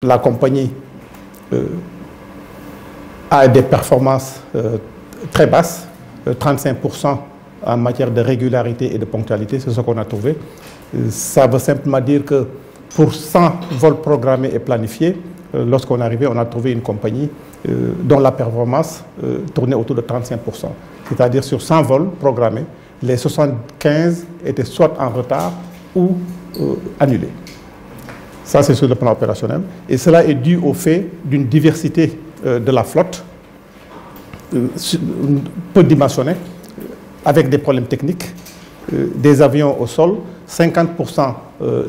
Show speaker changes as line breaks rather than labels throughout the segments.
La compagnie a des performances très basses, 35% en matière de régularité et de ponctualité, c'est ce qu'on a trouvé. Ça veut simplement dire que pour 100 vols programmés et planifiés, lorsqu'on est arrivé, on a trouvé une compagnie dont la performance tournait autour de 35%. C'est-à-dire sur 100 vols programmés, les 75 étaient soit en retard ou annulés. Ça, c'est sur le plan opérationnel. Et cela est dû au fait d'une diversité de la flotte, peu dimensionnée, avec des problèmes techniques, des avions au sol. 50%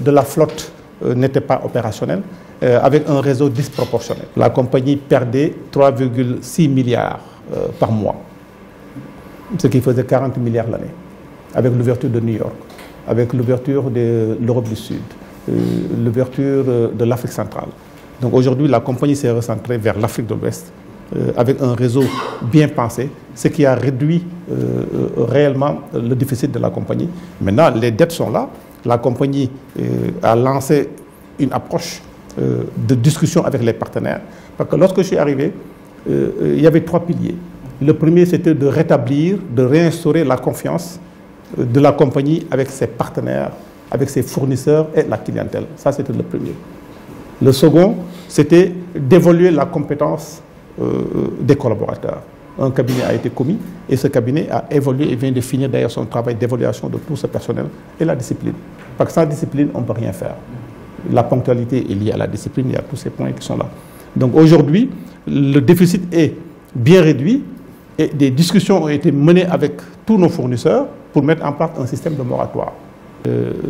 de la flotte n'était pas opérationnelle, avec un réseau disproportionné. La compagnie perdait 3,6 milliards par mois, ce qui faisait 40 milliards l'année, avec l'ouverture de New York, avec l'ouverture de l'Europe du Sud, l'ouverture de l'Afrique centrale. Donc aujourd'hui, la compagnie s'est recentrée vers l'Afrique de l'Ouest avec un réseau bien pensé, ce qui a réduit réellement le déficit de la compagnie. Maintenant, les dettes sont là. La compagnie a lancé une approche de discussion avec les partenaires. Parce que lorsque je suis arrivé, il y avait 3 piliers. Le premier, c'était de rétablir, de réinstaurer la confiance de la compagnie avec ses partenaires, avec ses fournisseurs et la clientèle. Ça, c'était le premier. Le second, c'était d'évaluer la compétence des collaborateurs. Un cabinet a été commis et ce cabinet a évolué et vient de finir d'ailleurs son travail d'évaluation de tout ce personnel et la discipline. Parce que sans discipline, on ne peut rien faire. La ponctualité est liée à la discipline, il y a tous ces points qui sont là. Donc aujourd'hui, le déficit est bien réduit et des discussions ont été menées avec tous nos fournisseurs pour mettre en place un système de moratoire.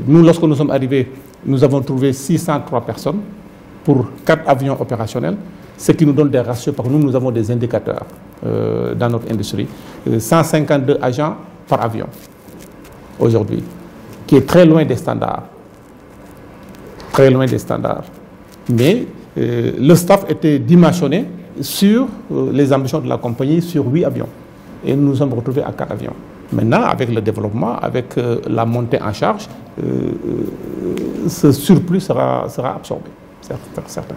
Nous, lorsque nous sommes arrivés, nous avons trouvé 603 personnes pour 4 avions opérationnels, ce qui nous donne des ratios, parce que nous avons des indicateurs dans notre industrie. 152 agents par avion, aujourd'hui, qui est très loin des standards. Très loin des standards. Mais le staff était dimensionné sur les ambitions de la compagnie, sur 8 avions. Et nous nous sommes retrouvés à 4 avions. Maintenant, avec le développement, avec la montée en charge, ce surplus sera absorbé, c'est certain.